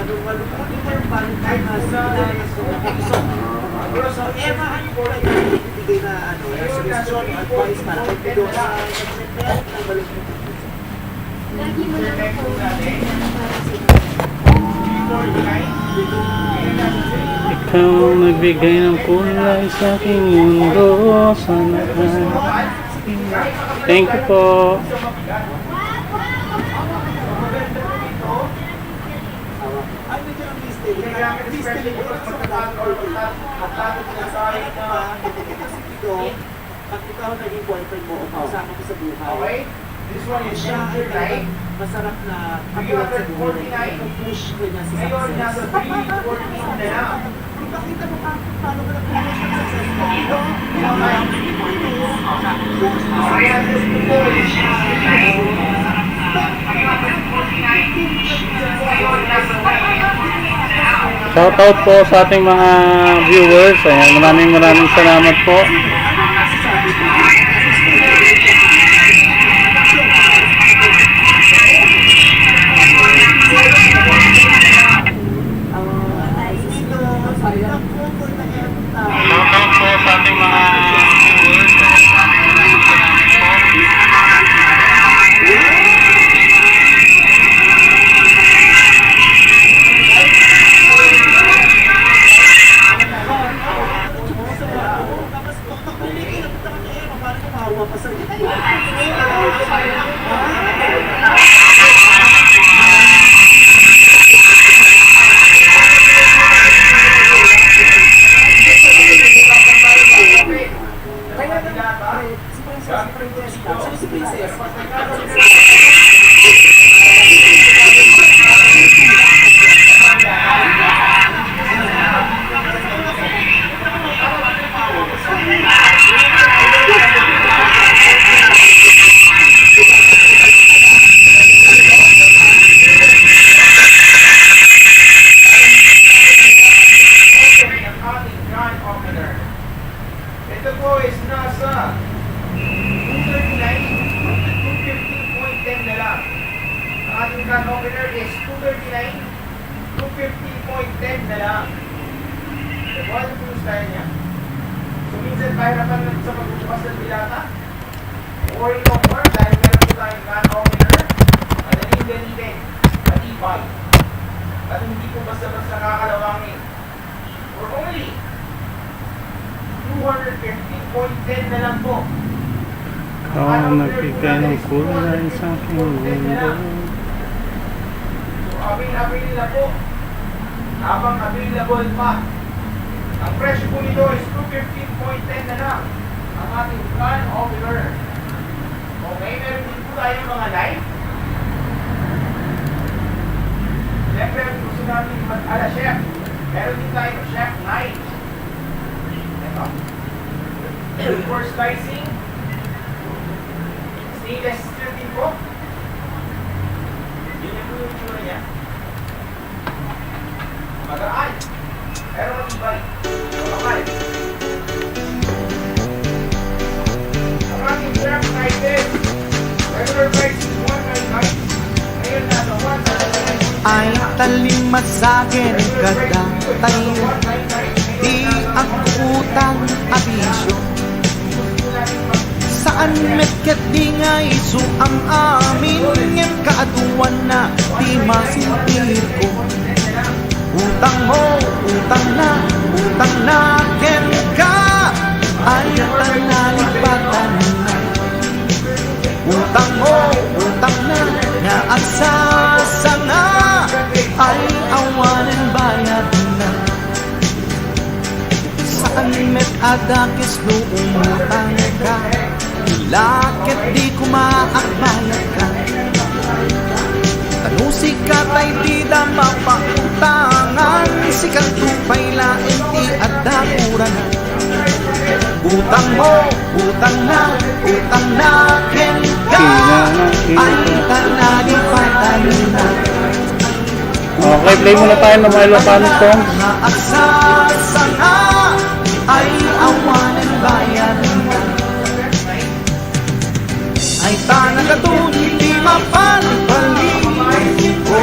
malumunin mo yung Valentine na sa iso. So, emahan po na yung ibigay na suggestion, advice para kay Pido sa nag-prepare ng balong. Lagi mo lang po para sa Ikaw nagbigay ng kulay sa aking mundo. Sana ay. Thank you po. Ay, medyo ang mistake. Mistake ko lang sa pagkakataon. Kasi Pido, pag ikaw naging boyfriend mo o kasama mo sa buhay, This one is siya ay talagang masarap na katulad sa buhay. Push ko niya sa Ngayon, nasa success. 3:14 na lang. Ipakita mo paano ka na-push ng success mo. Pido, Kaya gusto ko is Shoutout po sa ating mga viewers. Ayan, maraming salamat po. Shoutout po sa ating mga viewers. Maraming salamat po. Ito po is nasa 239, 215.10 na lang. Ang ating gun opener is 239, 250.10 na lang. So, ano po yung style niya? So, minsan pahirapan natin sa pagbubukas ng bilata. Or i-offer dahil meron po tayong gun opener. Madaling gamitin, matibay. At hindi po basta-basta nakakalawangin. For only 250.10 na lang po. Ikaw nagbigay ng kulay sa aking mundo. So, available na po. Habang available pa. Ang presyo po nito is 215.10 na lang. Ang ating gun opener. Okay, meron din po tayo mga knife. Siyempre, gusto natin mag-ala chef. Meron din tayo chef knife. Ito. For slicing. Stainless steel din po. Yun yung po yung tsura niya. Magaan. Pero matibay. Makapal. Ang ating chef knife is regular price is 199. Ngayon nasa 199. Ay talima sa'kin kadatay, di ako utang abisyo. Saan metket di nga iso ang amin, ngem kaaduan na di masimpir ko. Utang mo, utang na, ken ka, ay tanalipatan na. Utang mo, utang na, nga agsasanga, ay awanan bayad na. Saan met adakis no umutang ka, lakit di kumaakbayad ka. Tanusi ka tay di da mapautangan, sikang tupay lain ti adakuran. Utang mo, utang na, ken ka, ay tanalipatan na. Okay, play muna tayo ng mga Ilocano songs. Naaksasanga ay awanan bayan na. Ay tanagatunay di mapalpaling ko.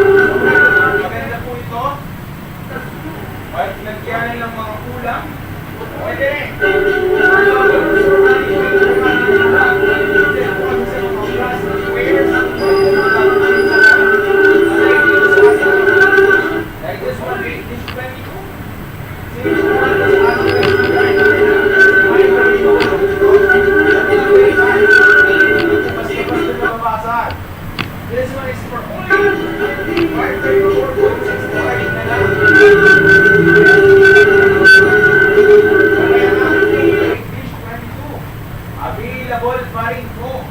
Maganda po ito. Lagyan ng mga ulam. Pwede rin. Like this one, dish 22. This one is for only 534.65 na lang. Available pa rin po.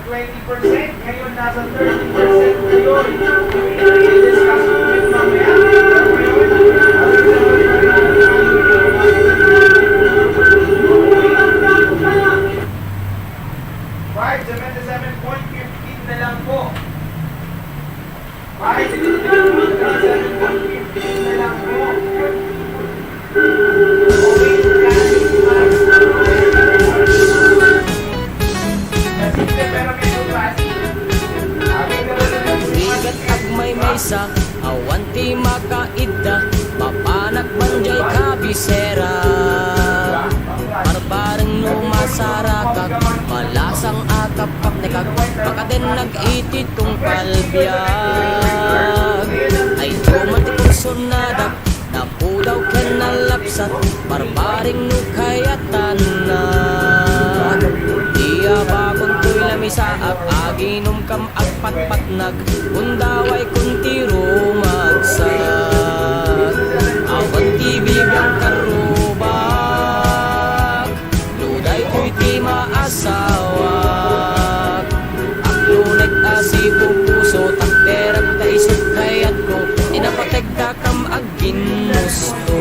20%, ngayon nasa 30% na yun. I-discuss mo yun mamaya. Right, 77.15 na lang po. Right, 77.15 na lang po. Bigat agmay maysa, awan ti makaida, papanak banjay kabisera. Barbareng no masarakak, malasang akapak nekag, makaden nag-iti tong kalbiag. Ay tumantik kong sunadak, napudaw ken nalapsat, barbareng no kayatan na. Iya bakon to'y lamisa ak aginom kam agpat-pat nag undaway kunti rumagsak. Awan ti bibiyang karubak, luday ko'y ti maasawak. Aklunag asipo puso takderag ta isot kayat ko, inapategda kam aginusto.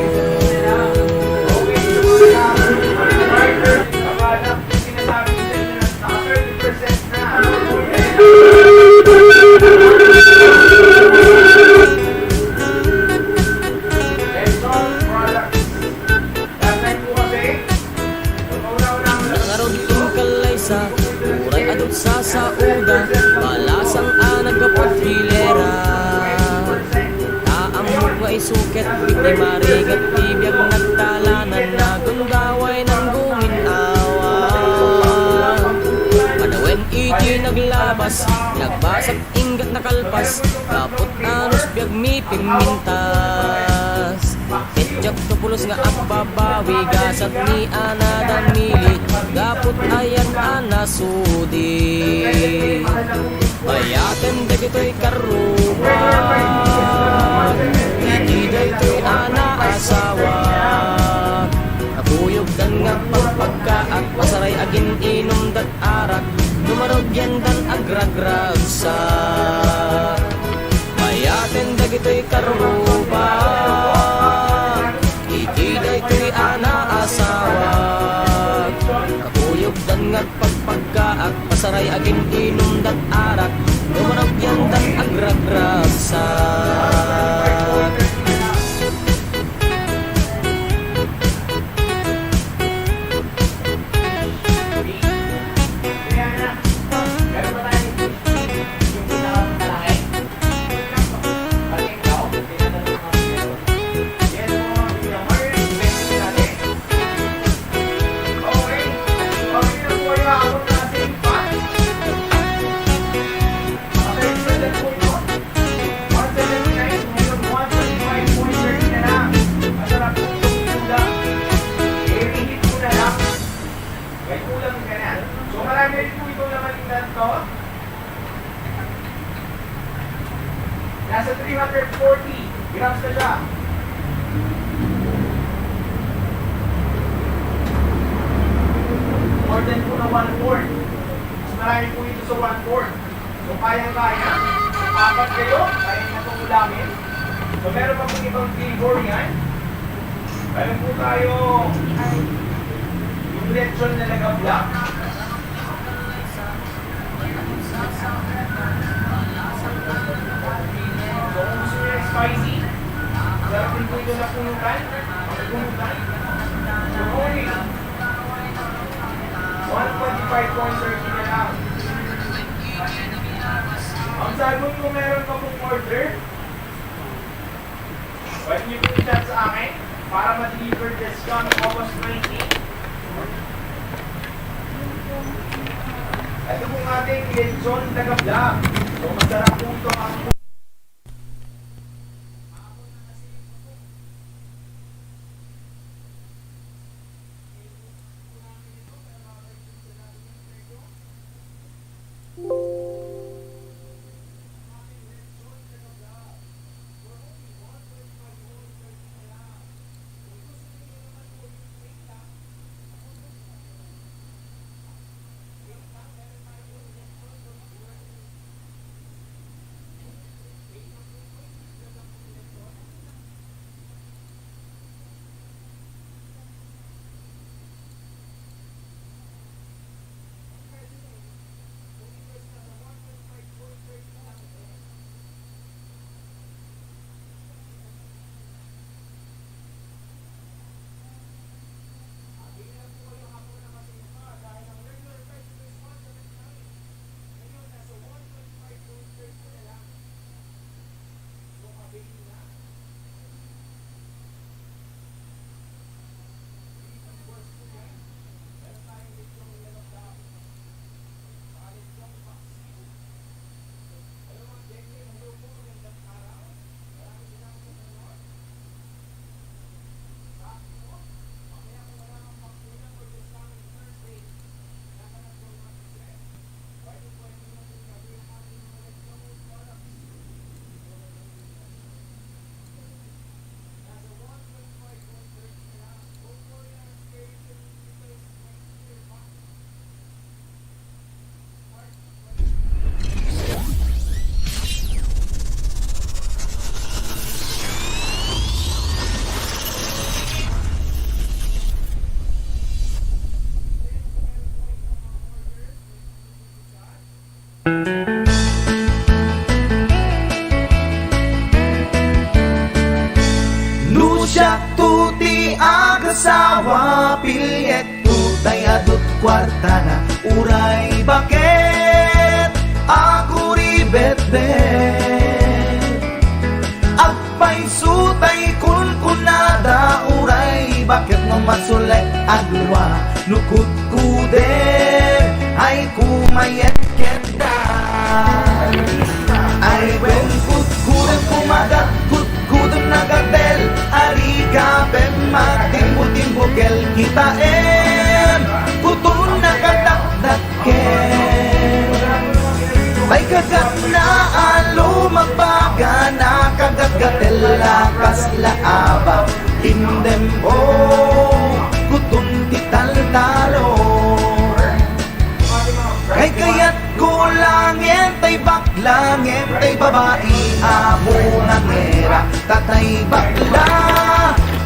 Uray adot sa sauda, malasang anagapot hilera. Taamog wa isuket, bigni marigat tibiyag nagtalanan, nagundaway ng guminawa. Panawen iti naglabas, nagbasag ingat nakalpas, kapot anus biyag mi pimintas. Ketjak tupulos nga agbabawi, gasat ni ana damili, gapot ayan ana sudi. Bayaten dagito'y karubag, hindi dagito'y ana asawa. Nakuyog dan nga pagpagkaak, masaray agin inom dat arak, dumarog yan dan agragragsak. Bayaten dagito'y karubag, hindi dagito'y ana asawa. Nakuyog dan nga pagpagkaak, At pasaray agin inom dat arak Lumaragyan dat agragragsak. Nasa 340 grams na siya. More than po na 1/4. Mas marami po ito sa 1/4. So kayang-kaya. Apat kayo, kaya na itong ulamin. So meron pa pong ibang flavor yan. Meron po tayo yung lechon na nag-black. So kung gusto nyo yung spicy, sarap din po ito na punutan. Punutan. So only 125.30 na lang. Ang sagot kung meron pa pong order, pwede nyo po i-chat sa akin para ma-deliver discount August 20. Ito pong ating lechon taga-vlog. So masarap po ito ang Lusya tuti agasawa pilyet tutay adot kwarta na uray bakit ako ribet-bet agpay sutay kun kunada uray bakit no masulay agwa nukut kude ay kumayet kenda ay wen kut kude kumagat kut kudem nagatel ariga pem matimbo-timbokel kita putun nakadakdakel ay kagat na alo magbaga na kagat-gatel lakas laaba indem o kutun tital-talo ay kayat kulangin tay baklangin tay babae amo na ngera tatay bakla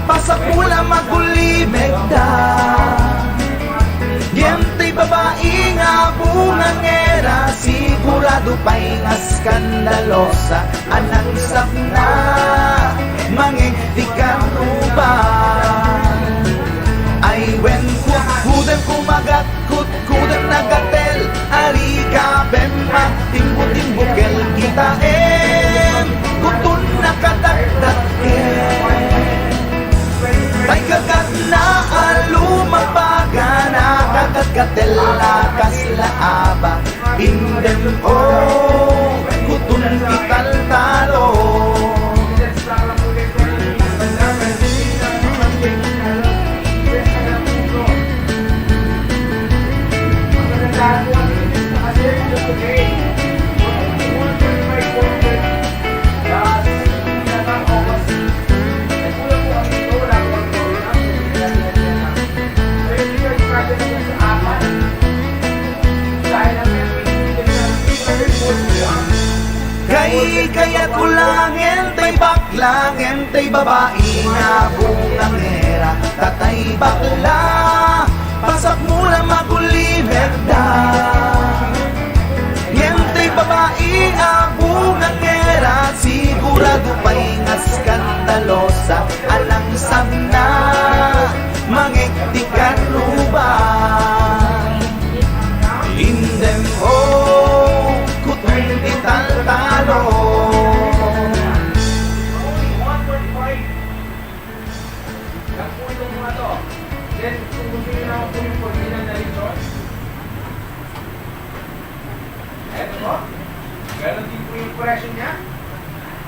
pasapula magulimeg da yem tay babae amo bungangera, sigurado pa'y nga skandalosa. Anang isap na, mangitikan ba? Ay when kudem kumagat, kudem nagatel, arika bemma, timbo-timbokel kita kutun nakadagdag tay kagat na alumabaga na kagat-gatel na kaslaaba indem kutun kital talo. Kaya kulangin, tay baklangin, tay babae nga bungangera, tatay bakla, pasak mo na magulimet da. Yan tay babae nga bungangera, sigurado pa'y nga skandalosa. Alang sana, mangiktikan ruba. Indem kutun ital talo. Then, kung gusto nyo naman po yung kortina na lechon, eto po, ganon din po yung presyo niya,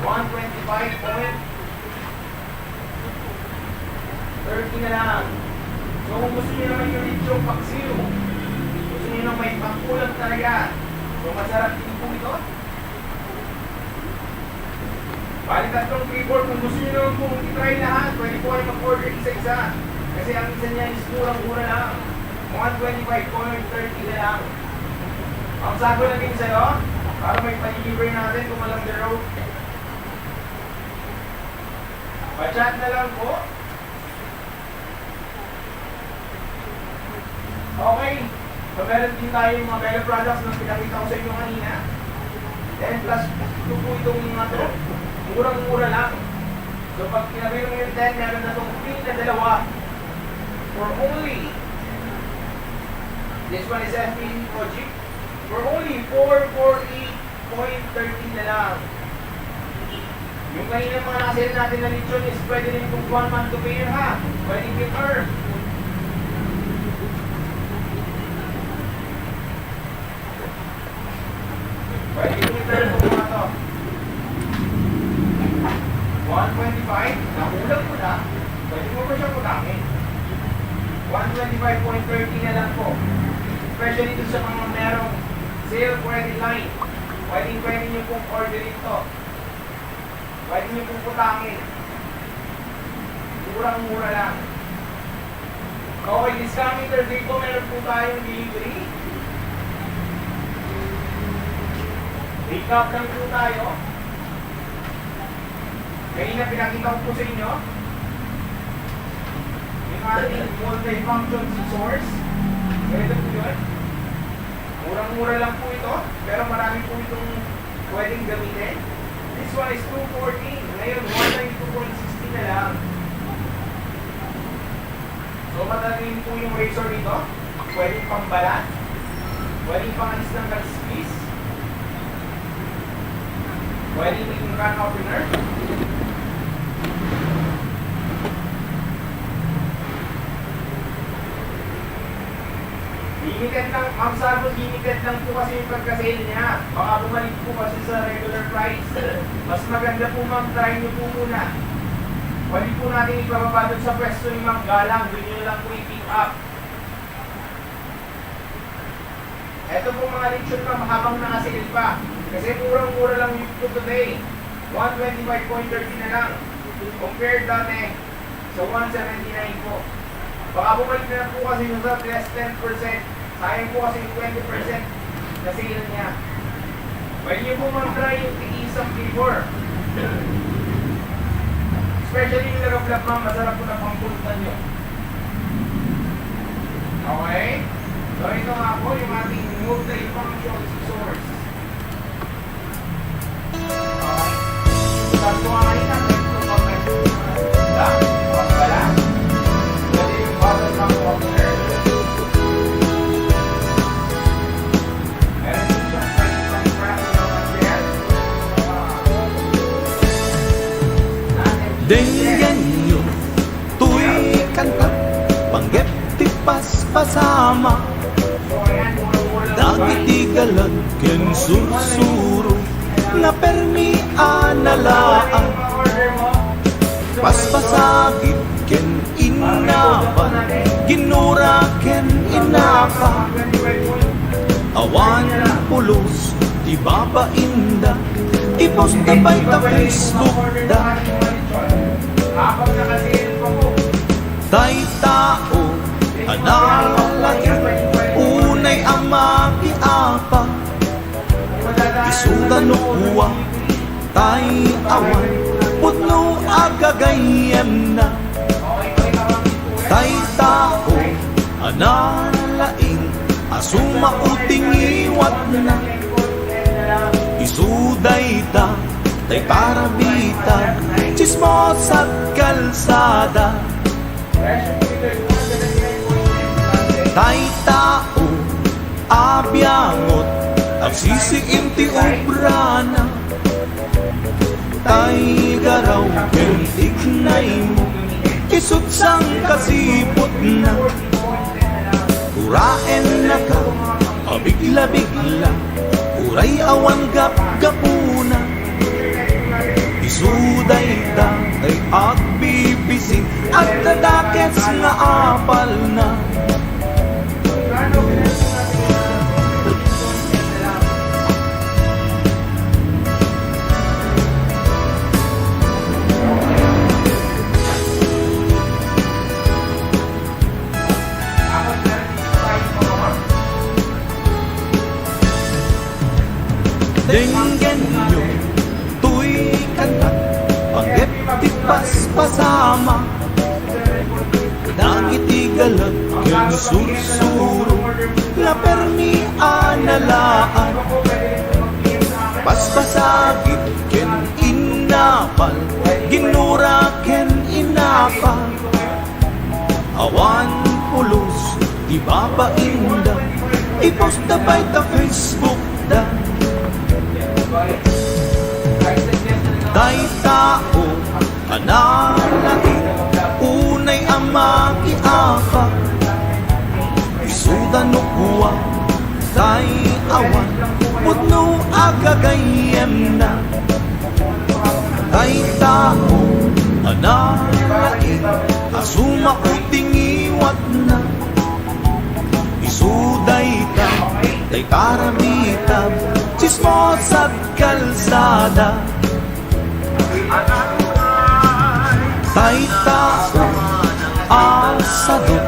125.30 na lang. So, kung gusto nyo naman yung lechon paksiw, gusto nyo naman may pangkulang talaga, so masarap din po ito. Bali tatlong flavor, kung gusto nyo naman po i-try lahat, pwede po kayo mag-order isa-isa. Kasi ang isa niya is murang-mura lang. 125.30 na lang. Ang sago na din sa'yo, para may pa-deliver natin kung alam the road. Pa-chat na lang po. Okay. So meron din tayo yung mga Bella products na pinakita ko sa inyo kanina. 10 plus ito po itong mga to. Murang-mura lang. So pag pinabili mo yung 10, meron na itong pink na dalawa. For only, this one is FP Project, for only 448.13 na lang. Yung kanina mga nakasale natin na lechon is pwede rin kung 1 month to pay ha. Pwede gift-er. Pwede gift-er po mga to. 125, nakulang mo na. Pwede mo pa siya kutangin. 125.30 na lang po. Especially dun sa mga merong sale credit line. Pwede nyo pong orderin to. Pwede nyo pong putangin. Murang-mura lang. Okay, this coming Thursday po, meron po tayong delivery. Recap lang po tayo. Kanina pinakita ko po sa inyo yung ating multi-function source. Ito po yun. Murang-mura lang po ito, pero marami po itong pwedeng gamitin. This one is 214. Ngayon, 192.60 na lang. So, matalim po yung razor nito. Pwedeng pambalat. Pwedeng pangalis ng squeeze. Pwedeng yung can opener. Limited lang, Ma'am Sarbo, limited lang po kasi yung pagka-sale niya. Baka bumalik po kasi sa regular price. Mas maganda po ma'am, try nyo po muna. Pwede po natin ipababa doon sa pwesto ni Ma'am Galang, doon nyo lang po i-pick up. Ito po mga lechon ma'am, habang naka-sale pa. Kasi murang-mura lang yung po today. 125.30 na lang. Compared dati sa 179 po. Baka bumalik na po kasi yung sa less 10%. Sayang po kasi yung 20% na sale niya. Pwede nyo po mag-try yung tiisang flavor. Especially yung nag-vlog ma'am, masarap po na pangpulutan nyo. Okay? So ito nga po yung ating multi-function source. Okay. Tatlo nga rin ang ito pagkala. Pwede yung bottom ng water. Meron din siyang fractional material. Denggan nyo, tuy kanta, panggep tipas pasama. Dagiti galag ken sursuro, nga permi analaan. Paspasagit ken inapan, ginura ken inapa. Awan pulos, di baba inda, ipost na by ta Facebook da. Habang nakasilip ko po, Tay tao, analagi, unay ang makiapa. Isudan no uwa, tay awan, putno agagayem na. Tay tao, analaing, asuma uting iwat na. Isuday ta, tay parabita, chismos at kalsada. Tay tao, abyangot, ang sisiim ti obrana. Tay garaw, ken ignay mo, isut sang kasipot na. Uraen na ka, abigla-bigla, uray awan gap-gapuna. Isuday ta, ay agbibisin, at dadakets nga apal na. Denggan nyo, tuy kanta, panggep tipas pasama. Dagiti galag ken sursuro, nga permi analaan. Paspasagit ken inapal, ginura ken inapa. Awan pulos, di baba inda, ipost na by ta Facebook da. Tay tao, analagi, unay ang makiaka. Isudan no kuwa, tay awan, putno agagayem na. Tay tao, analagi, asuma uting iwat na. Isuday ta, tay paramita, chismos at kalsada. Tay tao, asadot,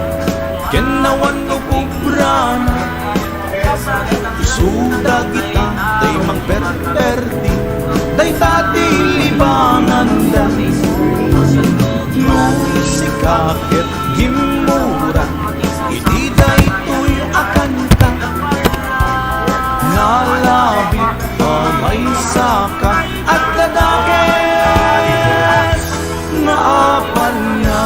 kenawan no kubrana. Isuda kita, tay mang perperdi, tay tati libangan da. Musika ket gimura, iti day tuy akanta. Nalabit pa may saka, at kadakes na apal na.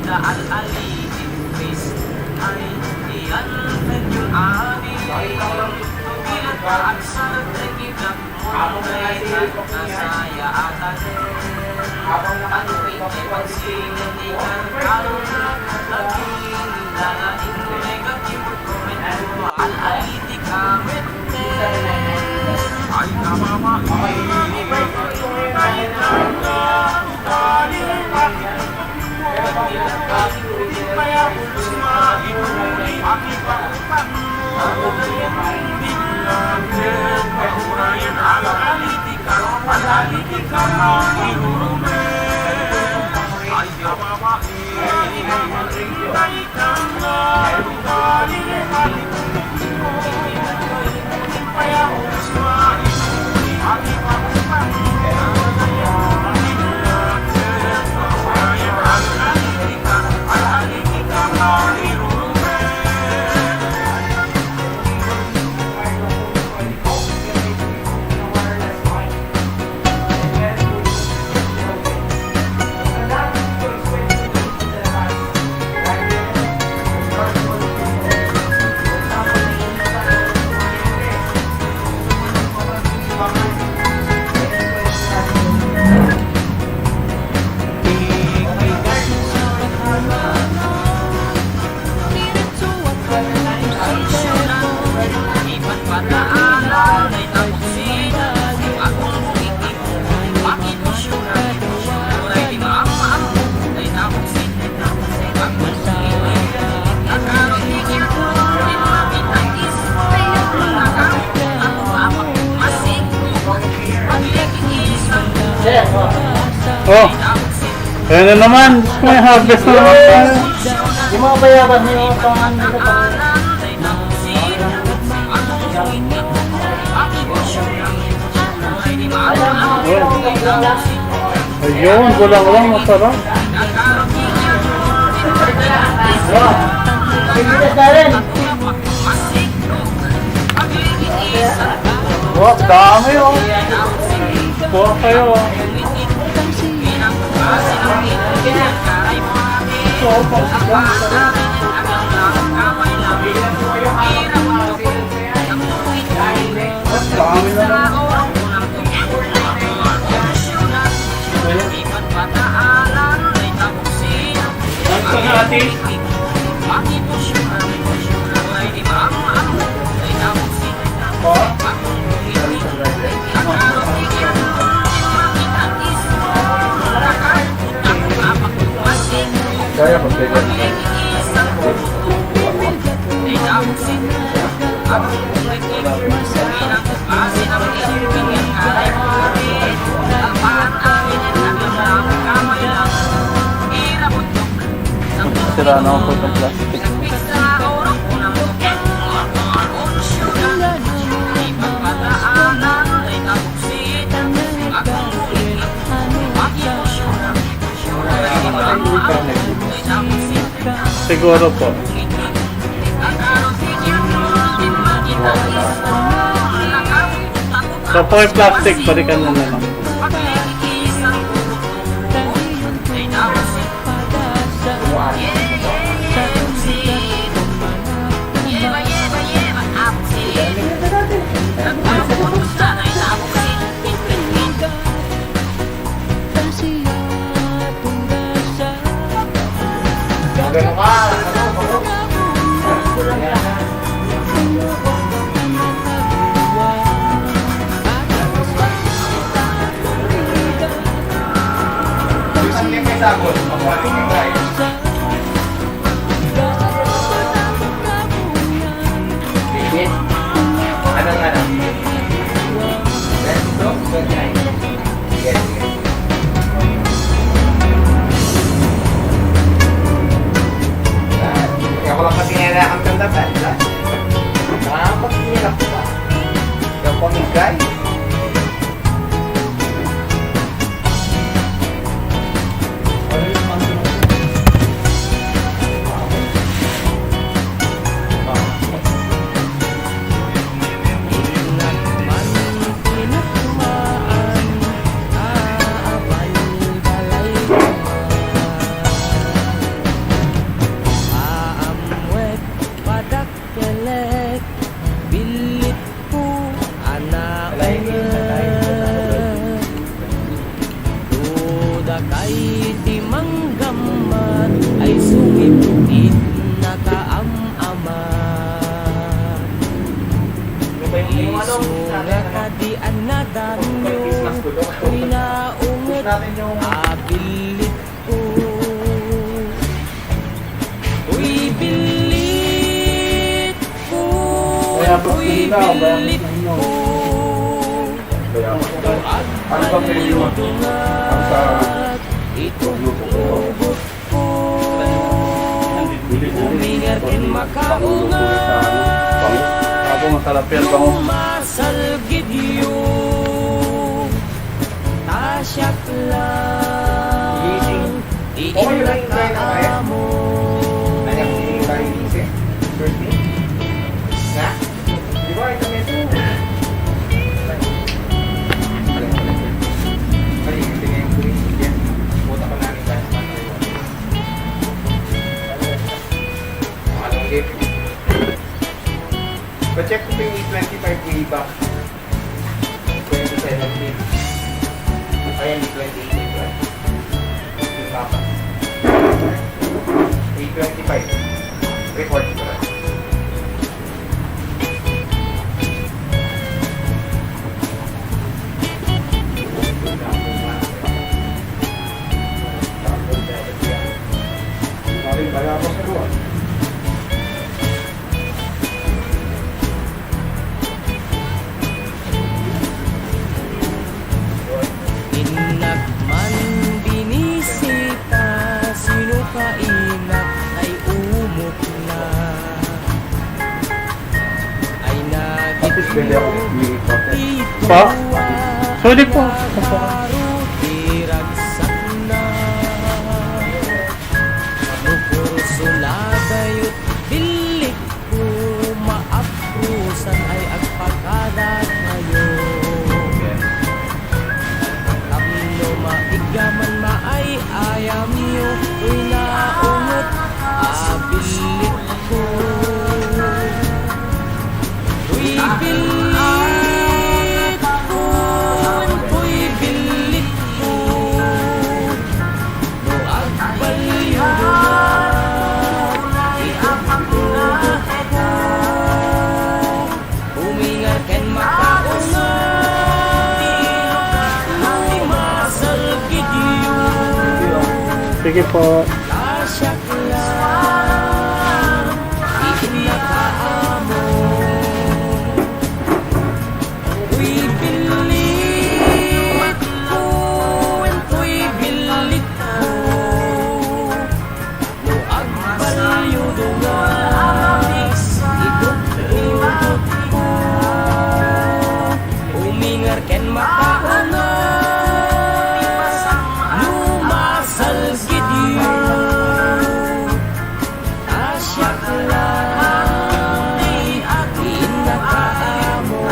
Al-Ali, Ibris, ay iyan, medyo adi. Bilang ka, aksara, Habang nangyayari ko Masaya at atin habang Ang nakatuloy ko pwede pagsinindigan Araw na naging Lalain mo negative comment At alitik amin Ay kamama Oh, ayan na naman. May harvest na naman tayo. Yung mga bayaban niyo pang dito pa. Ayun, gulang-gulang masarap. Pagkitas na rin. Oh, dami oh. Buha kayo oh. Dami na lang. Nasa natin. Kaya ba kayo? Sira na ako itong plastic. Siguro po. So po yung plastic, balikan mo na lang. Ako lang kasi nilakang kanda ba? Nakakapag nilak ba? Yung pamigay? barkada nyo, ko'y naungot, abilit ko. Ko'y bilit ko, ko'y bilit ko. At paludungat, itutugot ko. Umingar kin makaungat, Ako masarap yan bango. lumasalgid yung tasyak lang. Iinaka mo. Ayan, hindi tayo inisip. Birthday. Na? Di ba, ito may ito. Mali, hindi nga yung kulit. Yan. Puta pa namin guys. Anong gift? Pa-check ko yung E25 way back. 2017. Ayan, E28 way back. Yung papa. 825. Report ko lang. Kaya ako sa luwan. Inak man binisita, sino kainak ay umok na. Ay Tapos pwede ako nagito dito. Pa? Sorry po. Tiragsak na. Nukursuladayot bilik ko, maaprusan ay agpagkadat kayo. Tapno maigaman maay ayam nyo, ko'y naungot, abilit ko. Ko'y bilit ko, ko'y bilit ko. No agbalyo na, iapagtugot ko. Umingar ken makaungat, lumasalgid yun. Sige po. Tasyak lang, iinakaamo. Ko'y bilit ko, ko'y bilit ko. No agbalyo dungan, idot-idot ko. Umingar ken makaungat, lumasalgid yun. Tasyak lang, iinakaamo.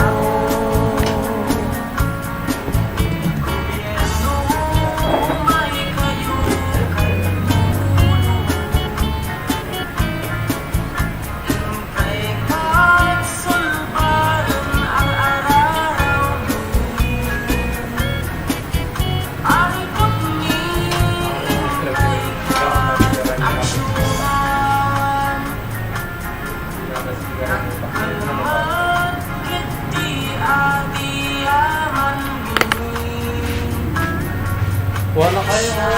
Wala kayo ha.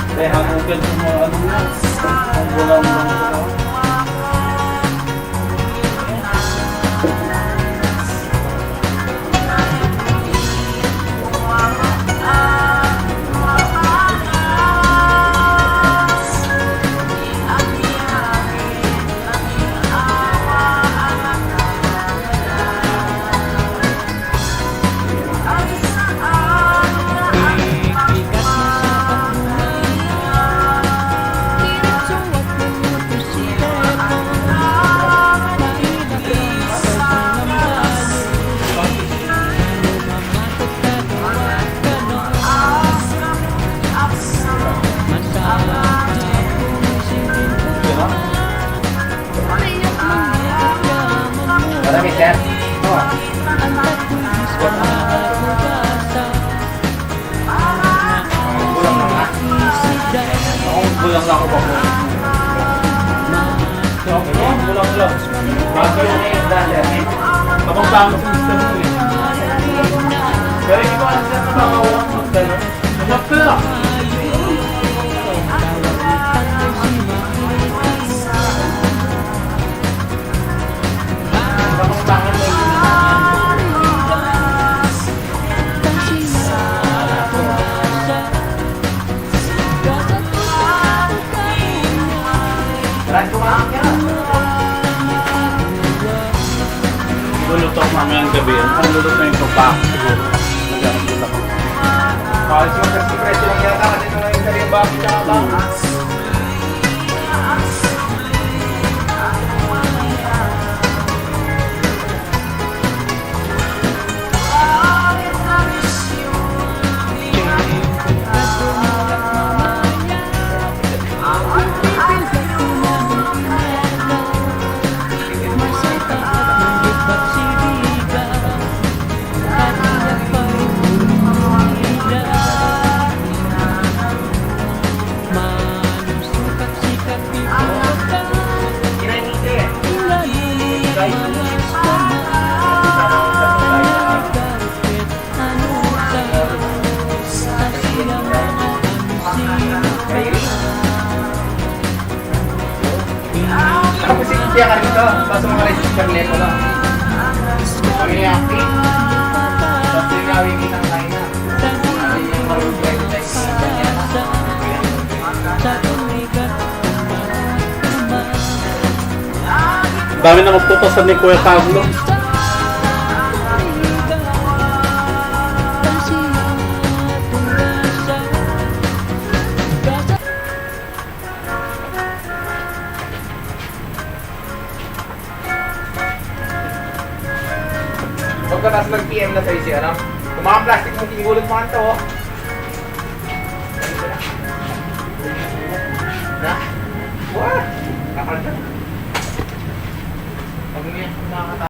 Kaya hamugan sa mga ano na. Ang walang mga Diretso at Marami, sir. Oo. Kulang na nga. Ako, bulang lang ako pa po. Okay, bulang lang. Bago yung name na, sir. Kapag pangit yung system mo eh. Pero hindi ko alam sir na makawak mo sa gano'n. Masap ka na. Kapag pangit mo yung Brad, kumain ka. lulutok mamayang gabi. Ang lulot na yung pagpako siguro. Nagkakagulat ako. Kahit yung kasi presyo lang yata kasi nung ngayon sa rin bakit ka ba? Tapos siya ka rin ito, basta mga register nito lang. Kami ni Aki, tapos yung gawin kitang kain na. Ay, yung marunong tayo sa kanya. Dami na magputosan ni Kuya Carlo. Pagkatas mag-PM na sa'yo siya, ano? Kung mga plastic mo, kinigulot mo kanto, oh. Na? What? Kakalta. Pag nakakata.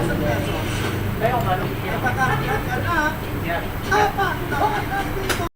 pesos. Kayo, ano? Napaka-anak, apat na